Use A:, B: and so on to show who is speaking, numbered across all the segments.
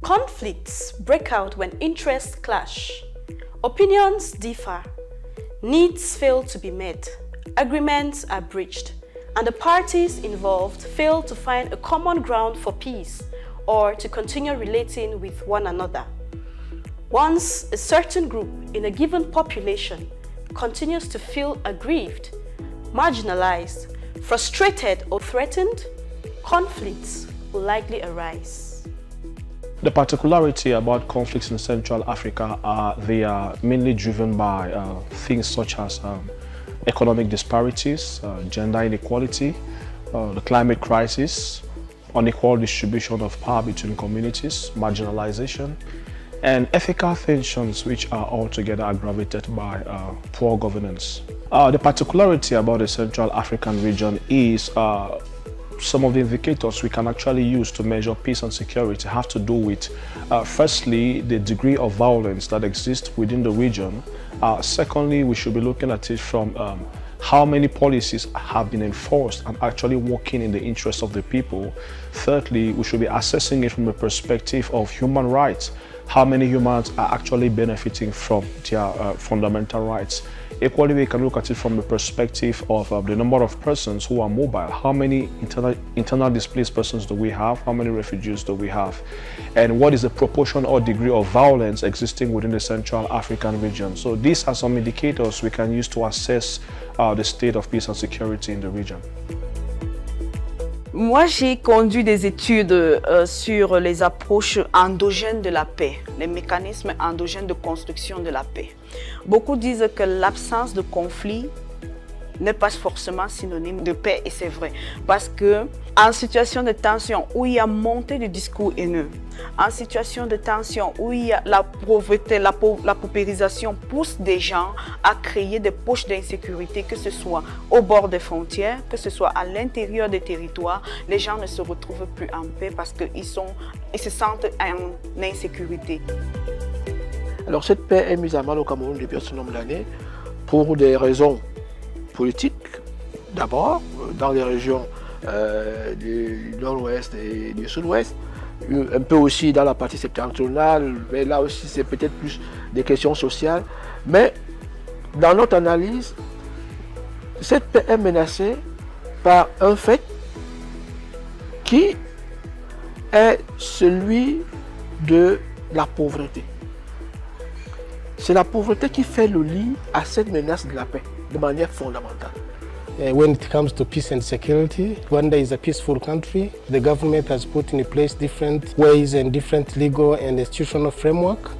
A: Conflicts break out when interests clash. Opinions differ. Needs fail to be met. Agreements are breached. And the parties involved fail to find a common ground for peace or to continue relating with one another. Once a certain group in a given population continues to feel aggrieved, marginalized, frustrated or threatened, conflicts will likely arise.
B: The particularity about conflicts in Central Africa are they are mainly driven by things such as economic disparities, gender inequality, the climate crisis, unequal distribution of power between communities, marginalization, and ethical tensions which are altogether aggravated by poor governance. The particularity about the Central African region is some of the indicators we can actually use to measure peace and security have to do with, firstly, the degree of violence that exists within the region. Secondly, we should be looking at it from how many policies have been enforced and actually working in the interest of the people. Thirdly, we should be assessing it from the perspective of human rights. How many humans are actually benefiting from their fundamental rights. Equally, we can look at it from the perspective of the number of persons who are mobile. How many internal displaced persons do we have? How many refugees do we have? And what is the proportion or degree of violence existing within the Central African region? So these are some indicators we can use to assess the state of peace and security in the region.
C: Moi, j'ai conduit des études sur les approches endogènes de la paix, les mécanismes endogènes de construction de la paix. Beaucoup disent que l'absence de conflit n'est pas forcément synonyme de paix, et c'est vrai. Parce que en situation de tension où il y a montée du discours haineux, en situation de tension où il y a la pauvreté, la paupérisation pousse des gens à créer des poches d'insécurité, que ce soit au bord des frontières, que ce soit à l'intérieur des territoires, les gens ne se retrouvent plus en paix parce qu'ils se sentent en insécurité.
D: Alors cette paix est mise à mal au Cameroun depuis un certain nombre d'années pour des raisons politiques. D'abord, dans les régions du nord-ouest et du sud-ouest, un peu aussi dans la partie septentrionale, mais là aussi c'est peut-être plus des questions sociales. Mais dans notre analyse, cette paix est menacée par un fait qui est celui de la pauvreté. C'est la pauvreté qui fait le lit à cette menace de la paix de manière fondamentale.
E: When it comes to peace and security, Rwanda is a peaceful country. The government has put in place different ways and different legal and institutional framework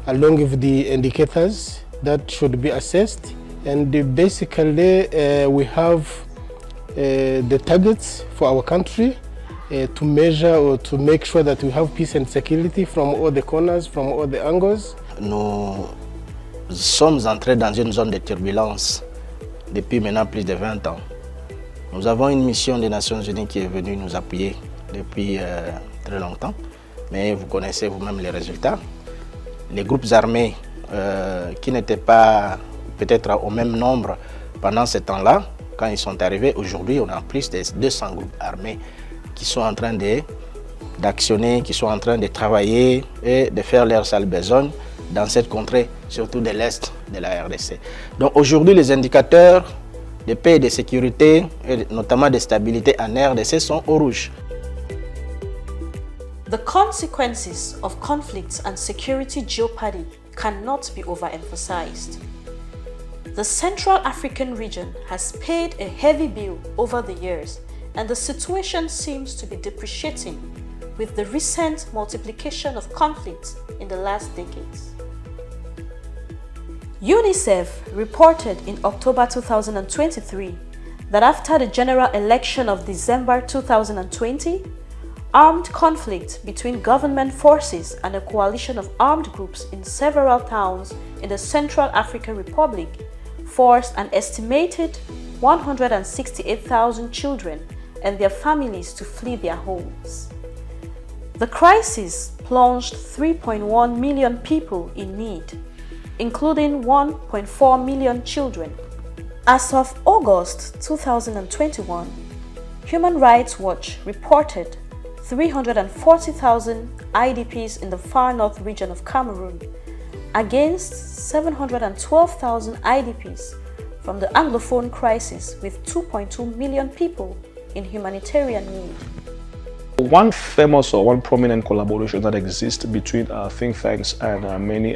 E: along with the indicators that should be assessed. And basically we have the targets for our country to measure or to make sure that we have peace and security from all the corners, from all the angles.
F: Nous sommes entrés dans une zone de turbulence depuis maintenant plus de 20 ans. Nous avons une mission des Nations Unies qui est venue nous appuyer depuis très longtemps, mais vous connaissez vous-même les résultats. Les groupes armés qui n'étaient pas peut-être au même nombre pendant ce temps-là, quand ils sont arrivés, aujourd'hui on a plus de 200 groupes armés qui sont en train d'actionner, qui sont en train de travailler et de faire leur sale besogne dans cette contrée, surtout de l'Est de la RDC. Donc aujourd'hui, les indicateurs de paix et de sécurité, et notamment de stabilité en RDC, sont au rouge.
A: The consequences of conflicts and security jeopardy cannot be overemphasized. The Central African region has paid a heavy bill over the years, and the situation seems to be depreciating with the recent multiplication of conflicts in the last decades. UNICEF reported in October 2023 that after the general election of December 2020, armed conflict between government forces and a coalition of armed groups in several towns in the Central African Republic forced an estimated 168,000 children and their families to flee their homes. The crisis plunged 3.1 million people in need, including 1.4 million children. As of August 2021, Human Rights Watch reported 340,000 IDPs in the far north region of Cameroon against 712,000 IDPs from the Anglophone crisis with 2.2 million people in humanitarian need.
B: One famous or one prominent collaboration that exists between think tanks and many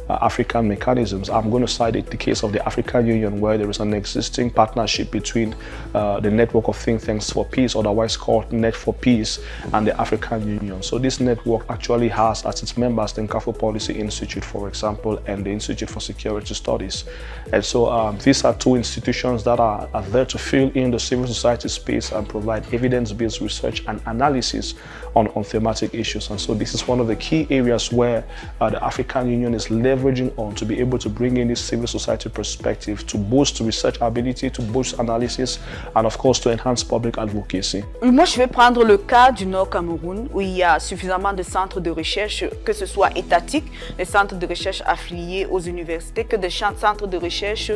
B: African mechanisms, I'm going to cite the case of the African Union, where there is an existing partnership between the Network of Think Tanks for Peace, otherwise called Net for Peace, and the African Union. So this network actually has as its members the Nkafo Policy Institute, for example, and the Institute for Security Studies. And so these are two institutions that are there to fill in the civil society space and provide evidence-based research and analysis on thematic issues. And so this is one of the key areas where the African Union is leveraging on to be able to bring in this civil society perspective, to boost research ability, to boost analysis, and of course to enhance public advocacy.
C: Moi, je vais prendre le cas du Nord Cameroun, où il y a suffisamment de centres de recherche, que ce soit étatiques, des centres de recherche affiliés aux universités, que des centres de recherche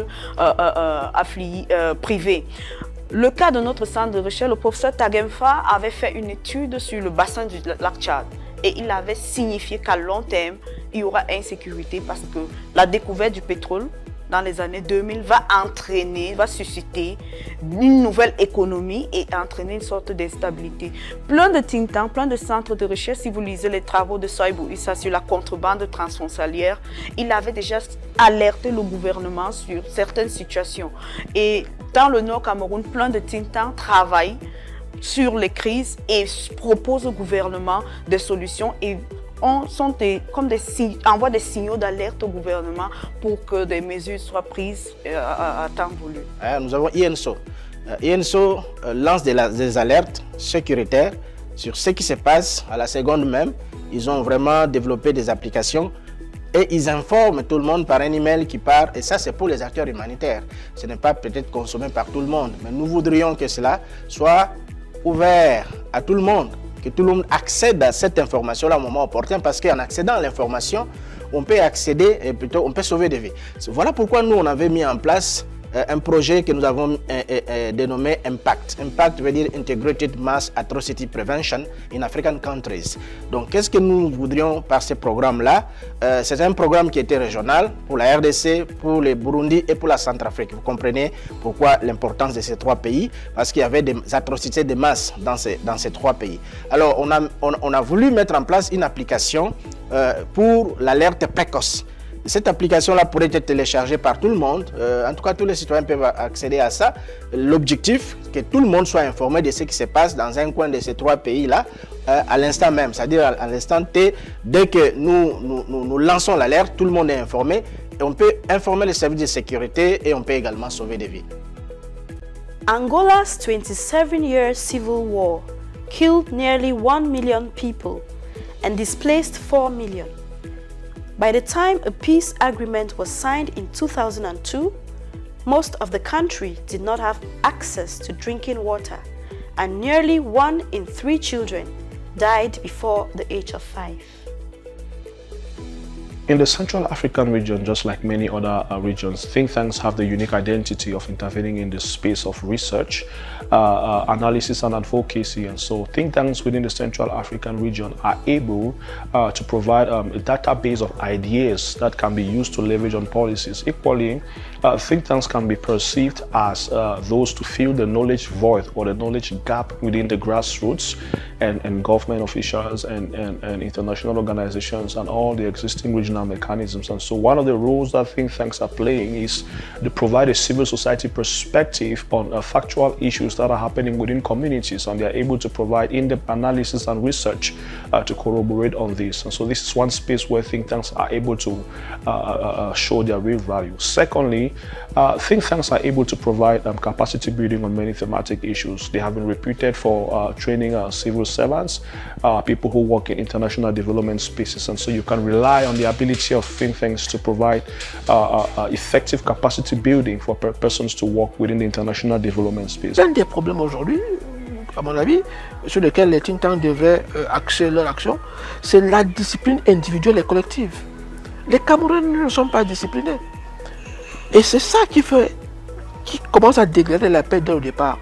C: privés. Le cas de notre centre de recherche, le professeur Tagemfa avait fait une étude sur le bassin du lac Tchad et il avait signifié qu'à long terme, il y aura insécurité parce que la découverte du pétrole dans les années 2000 va entraîner, va susciter une nouvelle économie et entraîner une sorte d'instabilité. Plein de think tanks, plein de centres de recherche, si vous lisez les travaux de Soibou Issa sur la contrebande transfrontalière, il avait déjà alerté le gouvernement sur certaines situations. Et dans le Nord Cameroun, plein de think tanks travaillent sur les crises et proposent au gouvernement des solutions et envoient des signaux d'alerte au gouvernement pour que des mesures soient prises à temps voulu.
F: Nous avons INSO. INSO lance des alertes sécuritaires sur ce qui se passe à la seconde même. Ils ont vraiment développé des applications et ils informent tout le monde par un email qui part. Et ça, c'est pour les acteurs humanitaires. Ce n'est pas peut-être consommé par tout le monde, mais nous voudrions que cela soit ouvert à tout le monde, que tout le monde accède à cette information-là au moment opportun, parce qu'en accédant à l'information, on peut accéder, et plutôt on peut sauver des vies. Voilà pourquoi nous, on avait mis en place un projet que nous avons dénommé IMPACT. IMPACT veut dire Integrated Mass Atrocity Prevention in African Countries. Donc, qu'est-ce que nous voudrions par ce programme-là? C'est un programme qui était régional pour la RDC, pour le Burundi et pour la Centrafrique. Vous comprenez pourquoi l'importance de ces trois pays? Parce qu'il y avait des atrocités de masse dans ces trois pays. Alors, on a voulu mettre en place une application pour l'alerte précoce. Cette application-là pourrait être téléchargée par tout le monde. En tout cas, tous les citoyens peuvent accéder à ça. L'objectif, que tout le monde soit informé de ce qui se passe dans un coin de ces trois pays-là à l'instant même. C'est-à-dire à l'instant T, dès que nous lançons l'alerte, tout le monde est informé. Et on peut informer les services de sécurité et on peut également sauver des vies.
A: Angola's 27-year civil war killed nearly 1 million people and displaced 4 million. By the time a peace agreement was signed in 2002, most of the country did not have access to drinking water, and nearly 1 in 3 children died before the age of 5.
B: In the Central African region, just like many other regions, think tanks have the unique identity of intervening in the space of research, analysis and advocacy. And so think tanks within the Central African region are able to provide a database of ideas that can be used to leverage on policies. Equally, think tanks can be perceived as those to fill the knowledge void or the knowledge gap within the grassroots and government officials and international organizations and all the existing regional mechanisms. And so one of the roles that think tanks are playing is to provide a civil society perspective on factual issues that are happening within communities, and they are able to provide in-depth analysis and research to corroborate on this. And so this is one space where think tanks are able to show their real value. Secondly, think tanks are able to provide capacity building on many thematic issues. They have been reputed for training civil servants, people who work in international development spaces, and so you can rely on the ability of think tanks to provide effective capacity building for persons to work within the international development space.
D: Un des problèmes aujourd'hui, à mon avis, sur lesquels les think tanks devraient axer leur action, c'est la discipline individuelle et collective. Les Camerounais ne sont pas disciplinés. Et c'est ça qui commence à dégrader la paix dès le départ.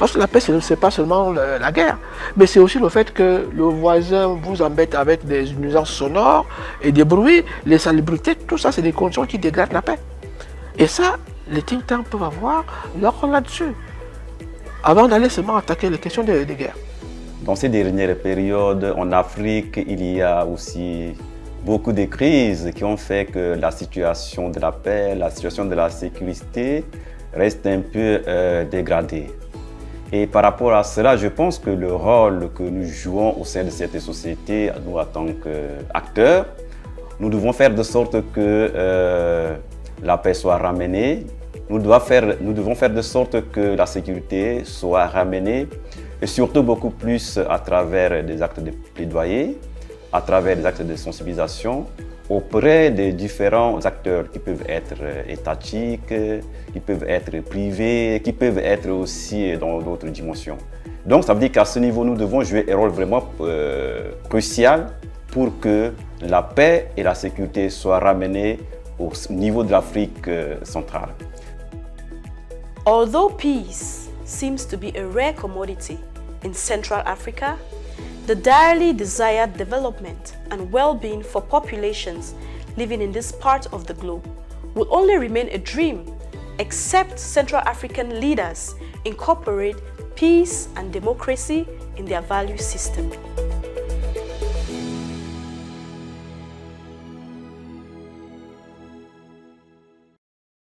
D: Parce que la paix, ce n'est pas seulement la guerre, mais c'est aussi le fait que le voisin vous embête avec des nuisances sonores et des bruits, les salubrités, tout ça, c'est des conditions qui dégradent la paix. Et ça, les think tanks peuvent avoir leur rôle là-dessus, avant d'aller seulement attaquer les questions de guerre.
G: Dans ces dernières périodes, en Afrique, il y a aussi beaucoup de crises qui ont fait que la situation de la paix, la situation de la sécurité reste un peu dégradée. Et par rapport à cela, je pense que le rôle que nous jouons au sein de cette société, nous en tant qu'acteurs, nous devons faire de sorte que la paix soit ramenée. Nous devons faire de sorte que la sécurité soit ramenée, et surtout beaucoup plus à travers des actes de plaidoyer, à travers des actes de sensibilisation auprès des différents acteurs qui peuvent être étatiques, qui peuvent être privés, qui peuvent être aussi dans d'autres dimensions. Donc ça veut dire qu'à ce niveau, nous devons jouer un rôle vraiment crucial pour que la paix et la sécurité soient ramenées au niveau de l'Afrique centrale.
A: Although peace seems to be a rare commodity in Central Africa, the direly desired development and well-being for populations living in this part of the globe will only remain a dream except Central African leaders incorporate peace and democracy in their value system.